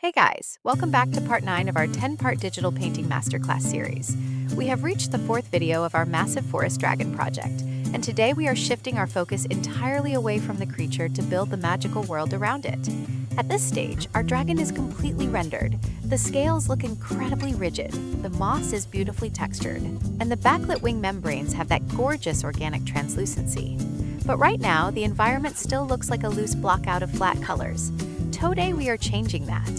Hey guys, welcome back to part 9 of our 10-part Digital Painting Masterclass Series. We have reached the 4th video of our massive forest dragon project, and today we are shifting our focus entirely away from the creature to build the magical world around it. At this stage, our dragon is completely rendered. The scales look incredibly rigid, the moss is beautifully textured, and the backlit wing membranes have that gorgeous organic translucency. But right now, the environment still looks like a loose block out of flat colors. Today, we are changing that.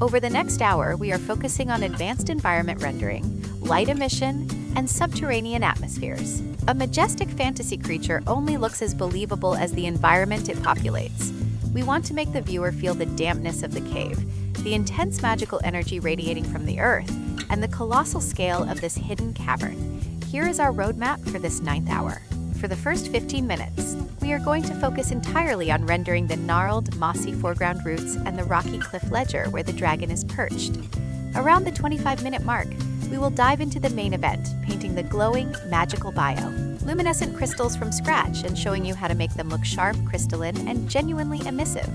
Over the next hour, we are focusing on advanced environment rendering, light emission, and subterranean atmospheres. A majestic fantasy creature only looks as believable as the environment it populates. We want to make the viewer feel the dampness of the cave, the intense magical energy radiating from the earth, and the colossal scale of this hidden cavern. Here is our roadmap for this 9th hour. For the first 15 minutes, we are going to focus entirely on rendering the gnarled, mossy foreground roots and the rocky cliff ledger where the dragon is perched. Around the 25-minute mark, we will dive into the main event, painting the glowing, magical bio, luminescent crystals from scratch and showing you how to make them look sharp, crystalline, and genuinely emissive.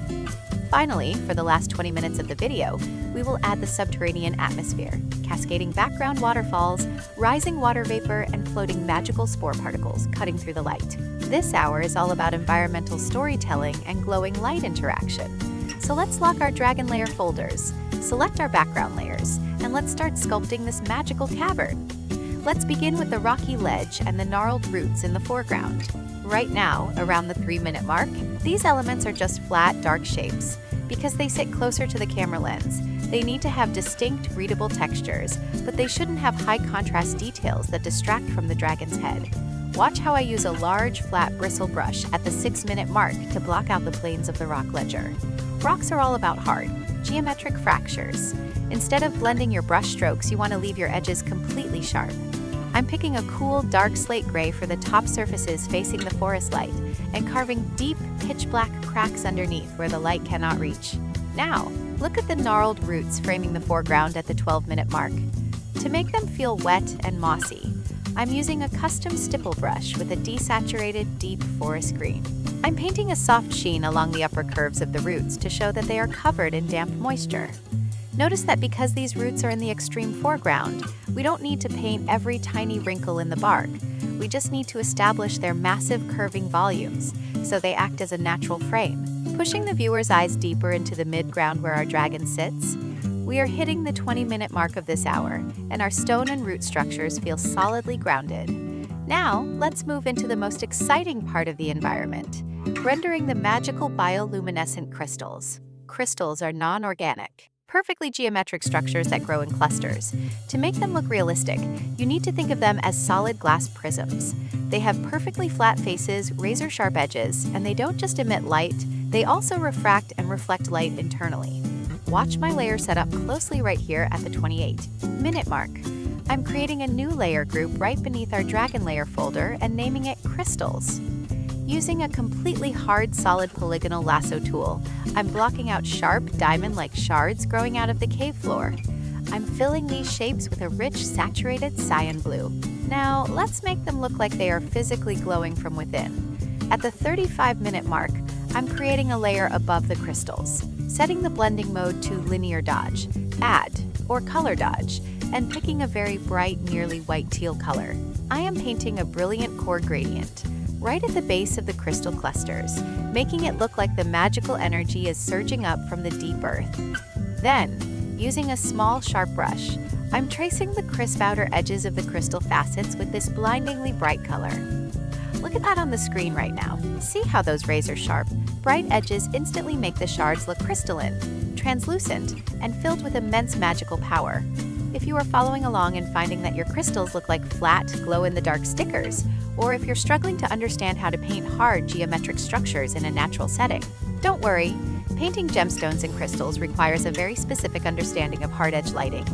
Finally, for the last 20 minutes of the video, we will add the subterranean atmosphere, cascading background waterfalls, rising water vapor, and floating magical spore particles cutting through the light. This hour is all about environmental storytelling and glowing light interaction. So let's lock our dragon layer folders, select our background layers, and let's start sculpting this magical cavern. Let's begin with the rocky ledge and the gnarled roots in the foreground. Right now, around the 3-minute mark, these elements are just flat, dark shapes. Because they sit closer to the camera lens, they need to have distinct, readable textures, but they shouldn't have high contrast details that distract from the dragon's head. Watch how I use a large, flat bristle brush at the 6-minute mark to block out the planes of the rock ledger. Rocks are all about hard, geometric fractures. Instead of blending your brush strokes, you want to leave your edges completely sharp. I'm picking a cool, dark slate gray for the top surfaces facing the forest light and carving deep, pitch-black cracks underneath where the light cannot reach. Now, look at the gnarled roots framing the foreground at the 12-minute mark. To make them feel wet and mossy, I'm using a custom stipple brush with a desaturated, deep forest green. I'm painting a soft sheen along the upper curves of the roots to show that they are covered in damp moisture. Notice that because these roots are in the extreme foreground, we don't need to paint every tiny wrinkle in the bark. We just need to establish their massive curving volumes, so they act as a natural frame. Pushing the viewer's eyes deeper into the mid-ground where our dragon sits, we are hitting the 20-minute mark of this hour, and our stone and root structures feel solidly grounded. Now, let's move into the most exciting part of the environment, rendering the magical bioluminescent crystals. Crystals are non-organic, perfectly geometric structures that grow in clusters. To make them look realistic, you need to think of them as solid glass prisms. They have perfectly flat faces, razor-sharp edges, and they don't just emit light, they also refract and reflect light internally. Watch my layer set up closely right here at the 28-minute mark. I'm creating a new layer group right beneath our dragon layer folder and naming it Crystals. Using a completely hard, solid polygonal lasso tool, I'm blocking out sharp, diamond-like shards growing out of the cave floor. I'm filling these shapes with a rich, saturated cyan blue. Now, let's make them look like they are physically glowing from within. At the 35-minute mark, I'm creating a layer above the crystals, setting the blending mode to linear dodge, add, or color dodge, and picking a very bright, nearly white teal color. I am painting a brilliant core gradient right at the base of the crystal clusters, making it look like the magical energy is surging up from the deep earth. Then, using a small, sharp brush, I'm tracing the crisp outer edges of the crystal facets with this blindingly bright color. Look at that on the screen right now. See how those razor-sharp, bright edges instantly make the shards look crystalline, translucent, and filled with immense magical power. If you are following along and finding that your crystals look like flat, glow-in-the-dark stickers, or if you're struggling to understand how to paint hard geometric structures in a natural setting, don't worry. Painting gemstones and crystals requires a very specific understanding of hard-edge lighting.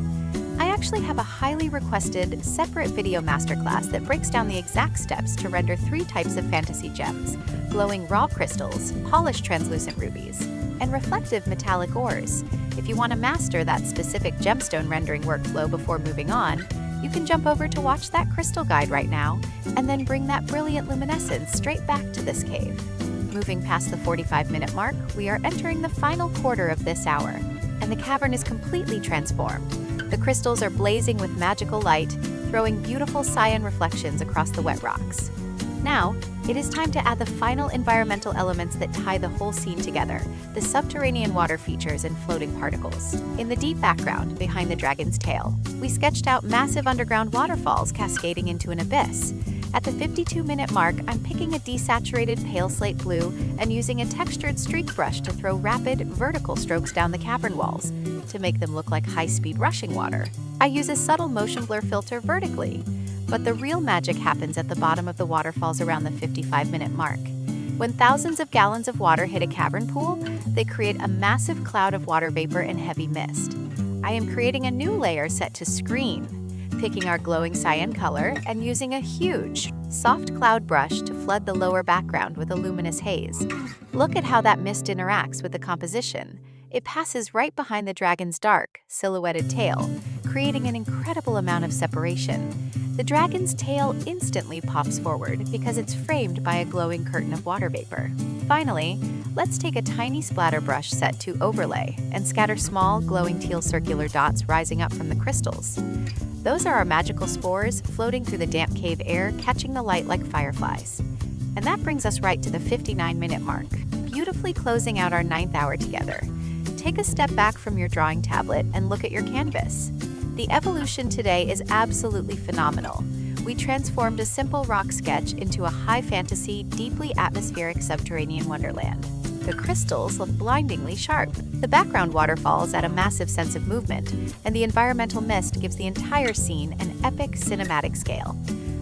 I actually have a highly requested, separate video masterclass that breaks down the exact steps to render 3 types of fantasy gems: glowing raw crystals, polished translucent rubies, and reflective metallic ores. If you want to master that specific gemstone rendering workflow before moving on, you can jump over to watch that crystal guide right now, and then bring that brilliant luminescence straight back to this cave. Moving past the 45-minute mark, we are entering the final quarter of this hour, and the cavern is completely transformed. The crystals are blazing with magical light, throwing beautiful cyan reflections across the wet rocks. Now, it is time to add the final environmental elements that tie the whole scene together, the subterranean water features and floating particles. In the deep background, behind the dragon's tail, we sketched out massive underground waterfalls cascading into an abyss. At the 52-minute mark, I'm picking a desaturated pale slate blue and using a textured streak brush to throw rapid, vertical strokes down the cavern walls to make them look like high-speed rushing water. I use a subtle motion blur filter vertically, but the real magic happens at the bottom of the waterfalls around the 55-minute mark. When thousands of gallons of water hit a cavern pool, they create a massive cloud of water vapor and heavy mist. I am creating a new layer set to screen, picking our glowing cyan color and using a huge, soft cloud brush to flood the lower background with a luminous haze. Look at how that mist interacts with the composition. It passes right behind the dragon's dark, silhouetted tail, creating an incredible amount of separation. The dragon's tail instantly pops forward because it's framed by a glowing curtain of water vapor. Finally, let's take a tiny splatter brush set to overlay and scatter small, glowing teal circular dots rising up from the crystals. Those are our magical spores floating through the damp cave air, catching the light like fireflies. And that brings us right to the 59-minute mark, beautifully closing out our 9th hour together. Take a step back from your drawing tablet and look at your canvas. The evolution today is absolutely phenomenal. We transformed a simple rock sketch into a high-fantasy, deeply atmospheric subterranean wonderland. The crystals look blindingly sharp. The background waterfalls add a massive sense of movement, and the environmental mist gives the entire scene an epic cinematic scale.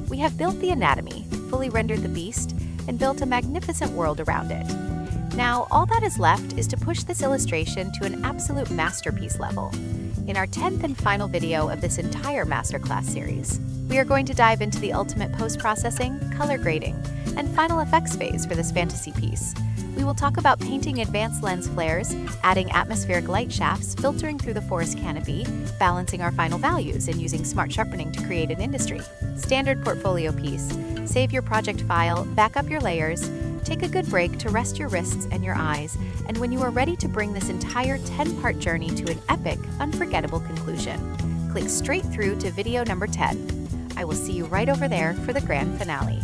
We have built the anatomy, fully rendered the beast, and built a magnificent world around it. Now, all that is left is to push this illustration to an absolute masterpiece level. In our 10th and final video of this entire masterclass series, we are going to dive into the ultimate post-processing, color grading, and final effects phase for this fantasy piece. We will talk about painting advanced lens flares, adding atmospheric light shafts, filtering through the forest canopy, balancing our final values, and using smart sharpening to create an industry. Standard portfolio piece. Save your project file, back up your layers, take a good break to rest your wrists and your eyes, and when you are ready to bring this entire 10-part journey to an epic, unforgettable conclusion, click straight through to video number 10. I will see you right over there for the grand finale.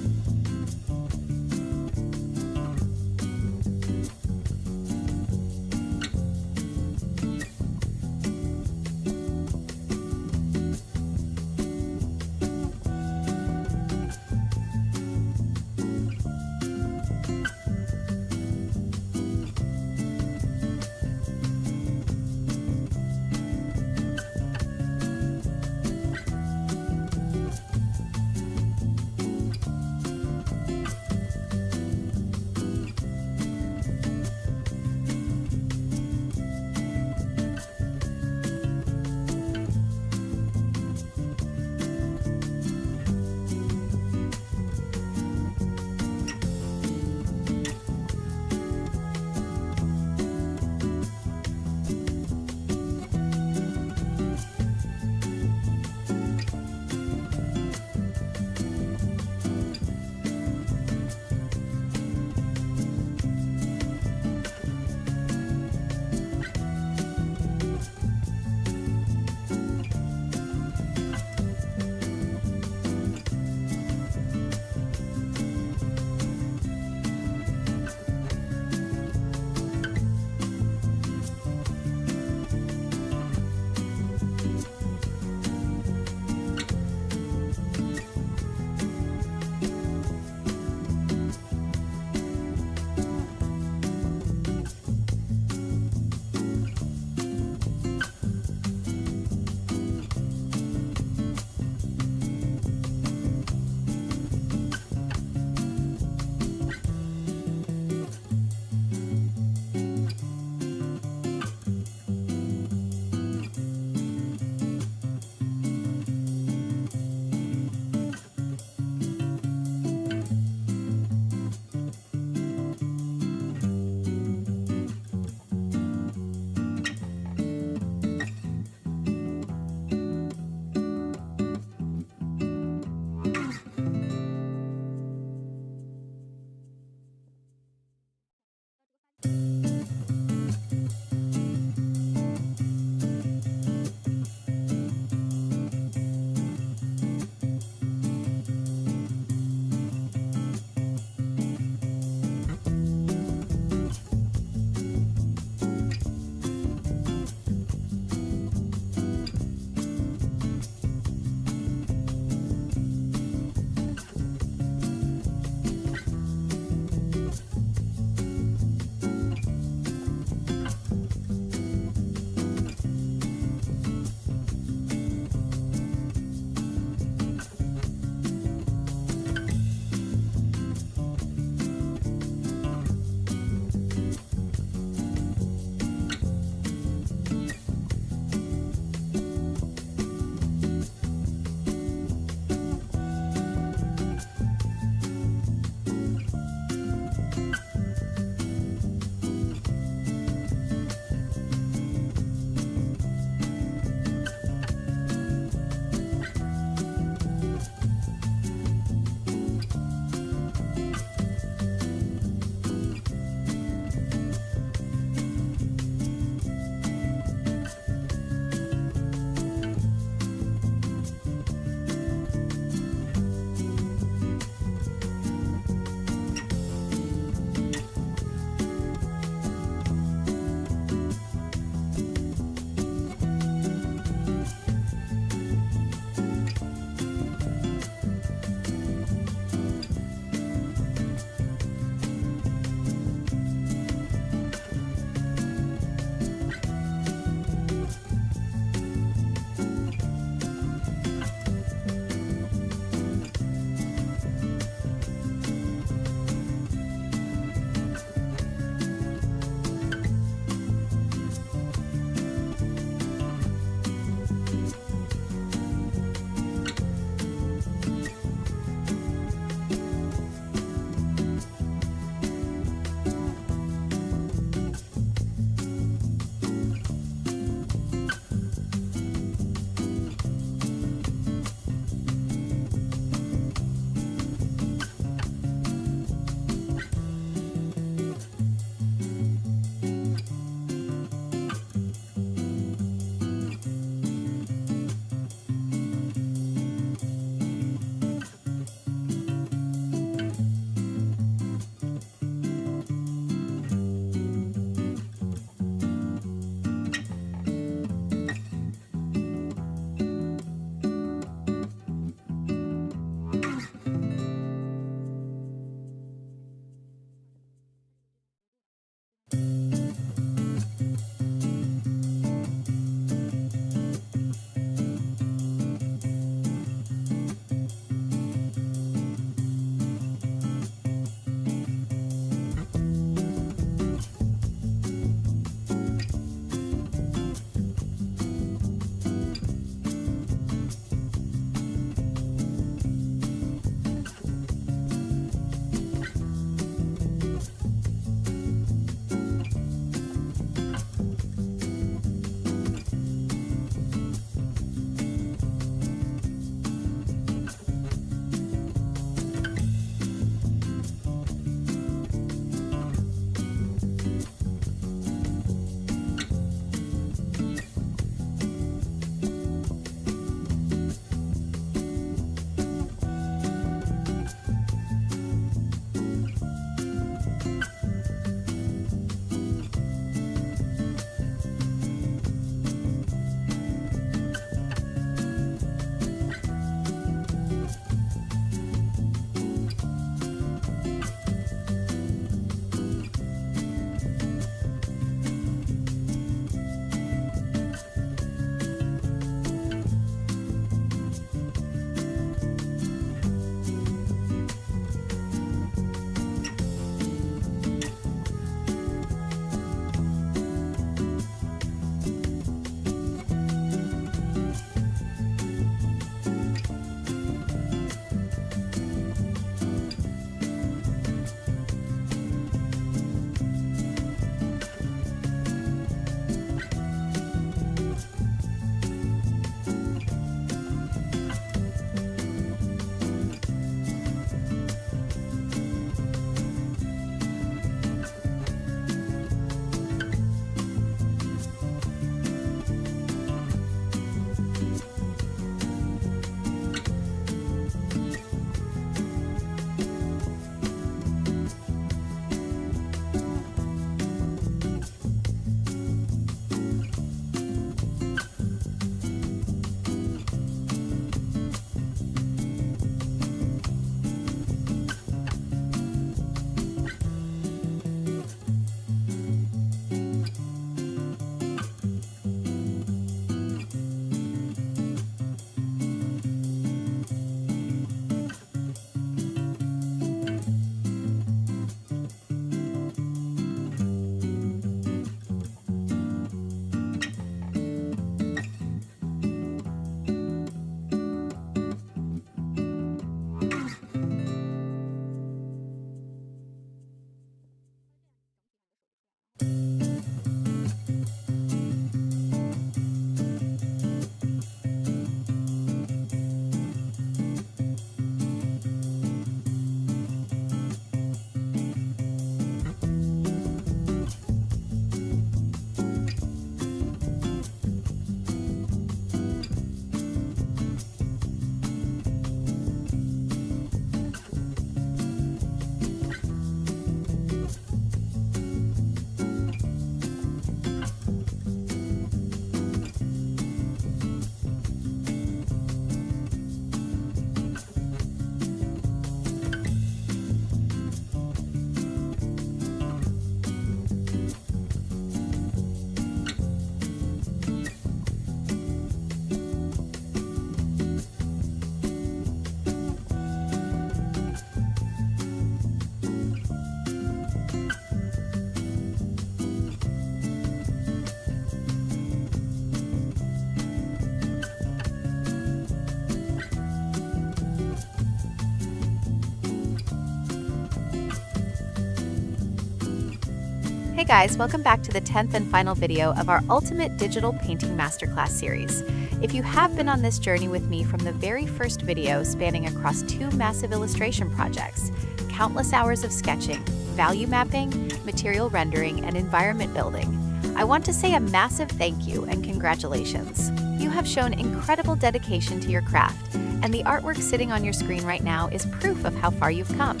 Hey guys, welcome back to the 10th and final video of our Ultimate Digital Painting Masterclass Series. If you have been on this journey with me from the very first video spanning across 2 massive illustration projects, countless hours of sketching, value mapping, material rendering, and environment building, I want to say a massive thank you and congratulations. You have shown incredible dedication to your craft, and the artwork sitting on your screen right now is proof of how far you've come.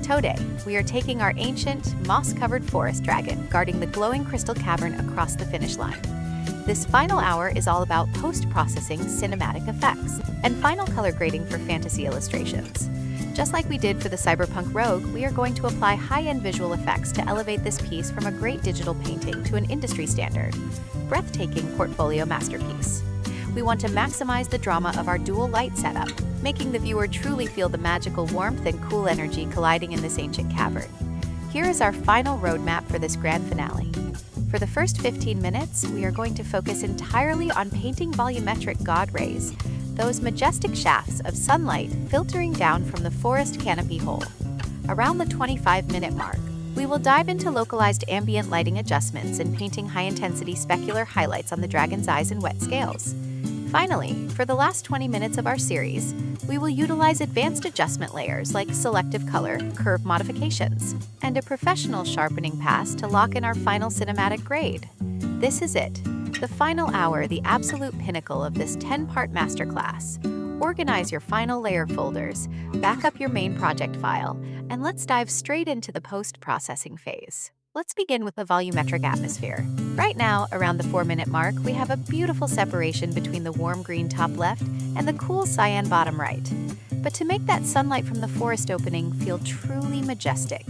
Today, we are taking our ancient, moss-covered forest dragon guarding the glowing crystal cavern across the finish line. This final hour is all about post-processing cinematic effects and final color grading for fantasy illustrations. Just like we did for the cyberpunk rogue, we are going to apply high-end visual effects to elevate this piece from a great digital painting to an industry standard, breathtaking portfolio masterpiece. We want to maximize the drama of our dual light setup, making the viewer truly feel the magical warmth and cool energy colliding in this ancient cavern. Here is our final roadmap for this grand finale. For the first 15 minutes, we are going to focus entirely on painting volumetric god rays, those majestic shafts of sunlight filtering down from the forest canopy hole. Around the 25-minute mark, we will dive into localized ambient lighting adjustments and painting high-intensity specular highlights on the dragon's eyes and wet scales. Finally, for the last 20 minutes of our series, we will utilize advanced adjustment layers like selective color, curve modifications, and a professional sharpening pass to lock in our final cinematic grade. This is it, the final hour, the absolute pinnacle of this 10-part masterclass. Organize your final layer folders, back up your main project file, and let's dive straight into the post-processing phase. Let's begin with the volumetric atmosphere. Right now, around the 4-minute mark, we have a beautiful separation between the warm green top left and the cool cyan bottom right. But to make that sunlight from the forest opening feel truly majestic,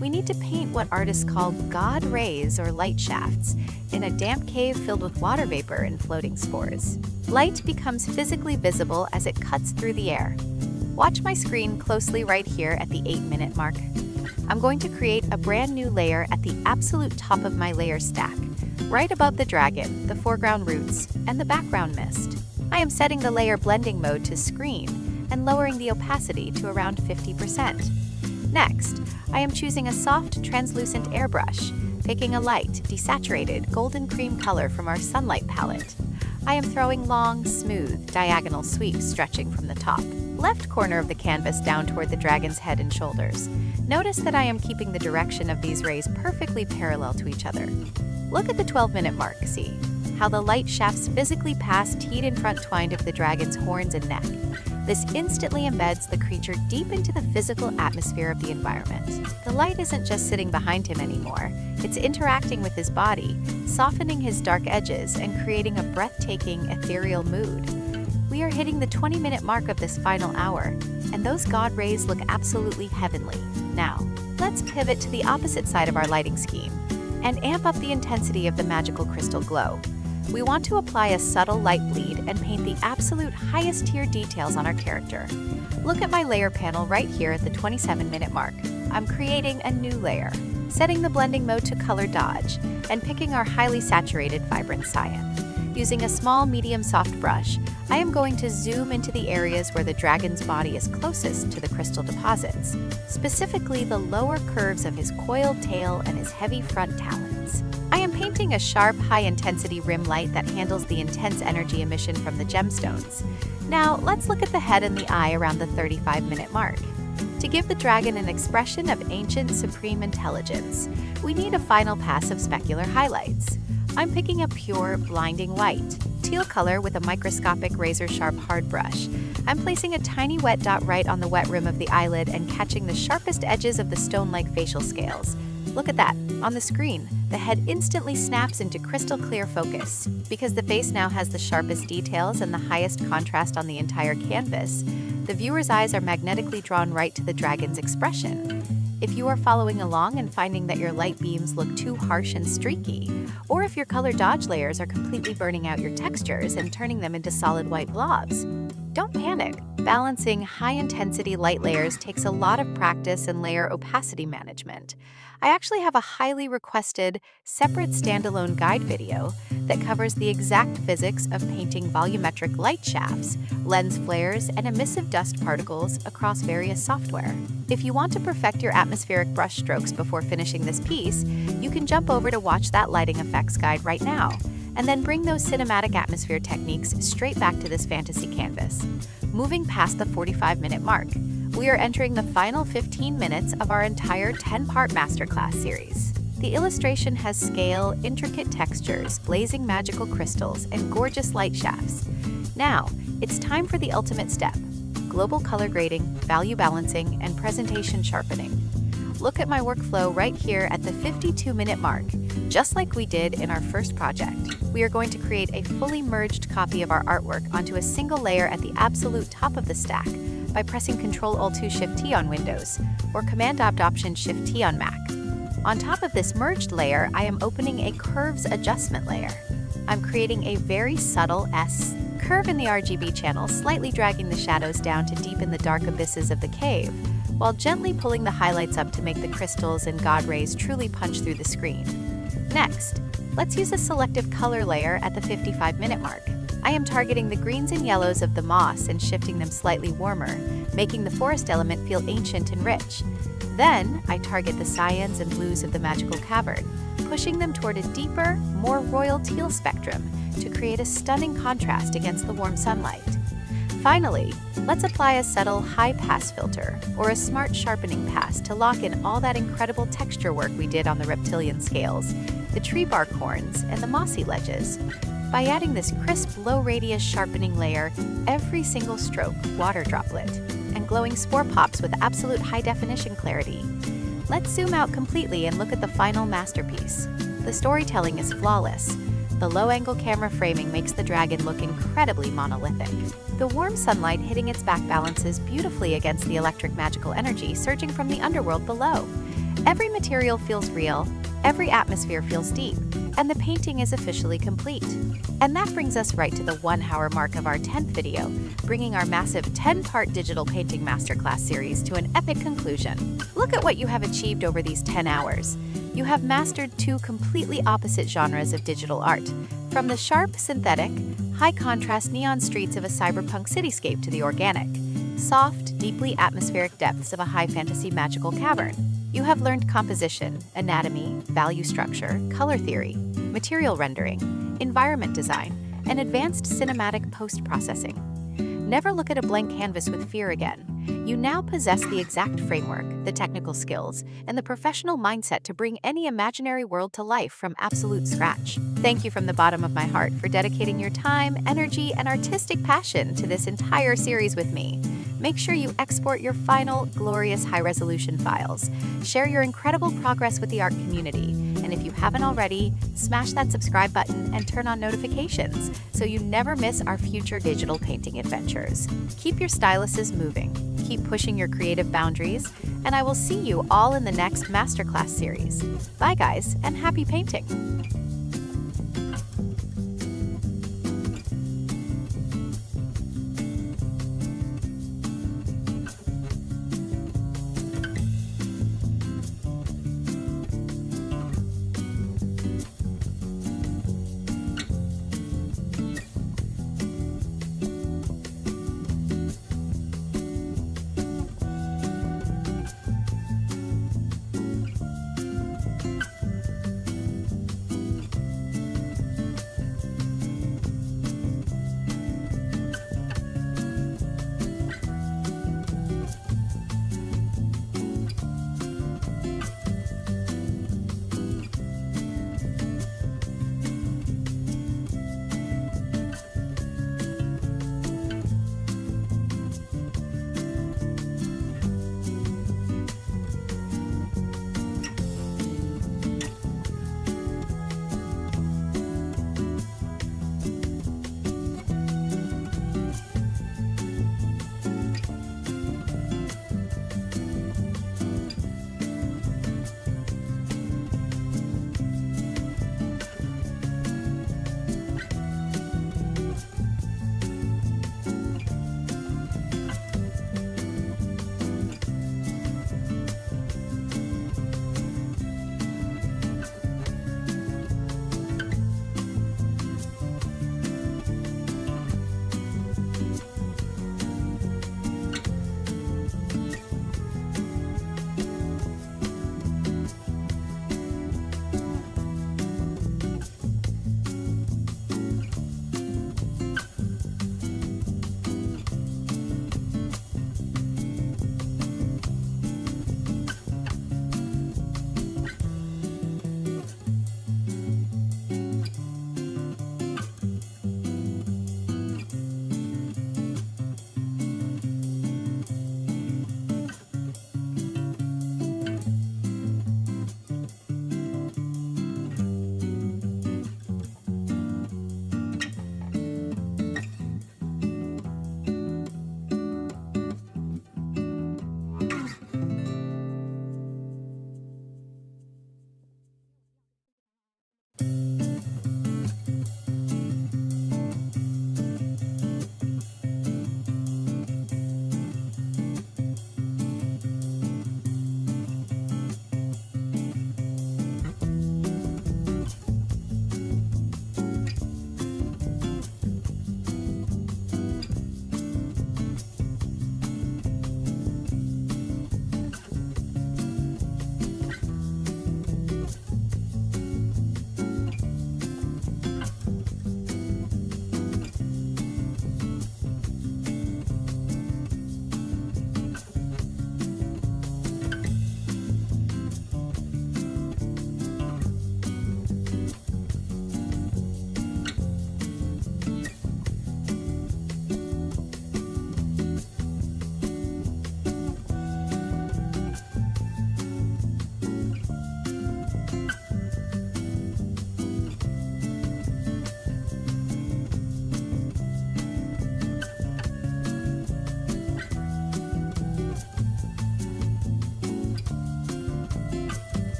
we need to paint what artists call god rays or light shafts in a damp cave filled with water vapor and floating spores. Light becomes physically visible as it cuts through the air. Watch my screen closely right here at the 8-minute mark. I'm going to create a brand new layer at the absolute top of my layer stack, right above the dragon, the foreground roots, and the background mist. I am setting the layer blending mode to screen and lowering the opacity to around 50%. Next, I am choosing a soft, translucent airbrush, picking a light, desaturated, golden cream color from our sunlight palette. I am throwing long, smooth, diagonal sweeps stretching from the top left corner of the canvas down toward the dragon's head and shoulders. Notice that I am keeping the direction of these rays perfectly parallel to each other. Look at the 12-minute mark, see how the light shafts physically pass teed and front twined of the dragon's horns and neck. This instantly embeds the creature deep into the physical atmosphere of the environment. The light isn't just sitting behind him anymore, it's interacting with his body, softening his dark edges and creating a breathtaking, ethereal mood. We are hitting the 20-minute mark of this final hour, and those god rays look absolutely heavenly. Now, let's pivot to the opposite side of our lighting scheme and amp up the intensity of the magical crystal glow. We want to apply a subtle light bleed and paint the absolute highest tier details on our character. Look at my layer panel right here at the 27-minute mark. I'm creating a new layer, setting the blending mode to color dodge, and picking our highly saturated vibrant cyan. Using a small medium soft brush, I am going to zoom into the areas where the dragon's body is closest to the crystal deposits, specifically the lower curves of his coiled tail and his heavy front talons. I am painting a sharp, high-intensity rim light that handles the intense energy emission from the gemstones. Now, let's look at the head and the eye around the 35-minute mark. To give the dragon an expression of ancient, supreme intelligence, we need a final pass of specular highlights. I'm picking a pure, blinding white, teal color with a microscopic razor-sharp hard brush. I'm placing a tiny wet dot right on the wet rim of the eyelid and catching the sharpest edges of the stone-like facial scales. Look at that. On the screen, the head instantly snaps into crystal clear focus. Because the face now has the sharpest details and the highest contrast on the entire canvas, the viewer's eyes are magnetically drawn right to the dragon's expression. If you are following along and finding that your light beams look too harsh and streaky, or if your color dodge layers are completely burning out your textures and turning them into solid white blobs, Don't panic. Balancing high-intensity light layers takes a lot of practice and layer opacity management. I actually have a highly requested, separate standalone guide video that covers the exact physics of painting volumetric light shafts, lens flares, and emissive dust particles across various software. If you want to perfect your atmospheric brush strokes before finishing this piece, you can jump over to watch that lighting effects guide right now, and then bring those cinematic atmosphere techniques straight back to this fantasy canvas. Moving past the 45-minute mark, we are entering the final 15 minutes of our entire 10-part masterclass series. The illustration has scale, intricate textures, blazing magical crystals, and gorgeous light shafts. Now, it's time for the ultimate step: global color grading, value balancing, and presentation sharpening. Look at my workflow right here at the 52-minute mark. Just like we did in our first project, we are going to create a fully merged copy of our artwork onto a single layer at the absolute top of the stack by pressing Ctrl-Alt-2-Shift-T on Windows or Command-Option-Shift-T on Mac. On top of this merged layer, I am opening a curves adjustment layer. I'm creating a very subtle S curve in the RGB channel, slightly dragging the shadows down to deepen the dark abysses of the cave, while gently pulling the highlights up to make the crystals and God rays truly punch through the screen. Next, let's use a selective color layer at the 55-minute mark. I am targeting the greens and yellows of the moss and shifting them slightly warmer, making the forest element feel ancient and rich. Then, I target the cyans and blues of the magical cavern, pushing them toward a deeper, more royal teal spectrum to create a stunning contrast against the warm sunlight. Finally, let's apply a subtle high-pass filter or a smart sharpening pass to lock in all that incredible texture work we did on the reptilian scales, the tree bark horns, and the mossy ledges. By adding this crisp, low-radius sharpening layer, every single stroke, water droplet, and glowing spore pops with absolute high-definition clarity. Let's zoom out completely and look at the final masterpiece. The storytelling is flawless. The low-angle camera framing makes the dragon look incredibly monolithic. The warm sunlight hitting its back balances beautifully against the electric magical energy surging from the underworld below. Every material feels real, every atmosphere feels deep, and the painting is officially complete. And that brings us right to the 1-hour mark of our 10th video, bringing our massive 10-part Digital Painting Masterclass series to an epic conclusion. Look at what you have achieved over these 10 hours. You have mastered two completely opposite genres of digital art, from the sharp, synthetic, high-contrast neon streets of a cyberpunk cityscape to the organic, soft, deeply atmospheric depths of a high-fantasy magical cavern. You have learned composition, anatomy, value structure, color theory, material rendering, environment design, and advanced cinematic post-processing. Never look at a blank canvas with fear again. You now possess the exact framework, the technical skills, and the professional mindset to bring any imaginary world to life from absolute scratch. Thank you from the bottom of my heart for dedicating your time, energy, and artistic passion to this entire series with me. Make sure you export your final, glorious high-resolution files. Share your incredible progress with the art community. And if you haven't already, smash that subscribe button and turn on notifications so you never miss our future digital painting adventures. Keep your styluses moving, keep pushing your creative boundaries, and I will see you all in the next Masterclass series. Bye guys, and happy painting!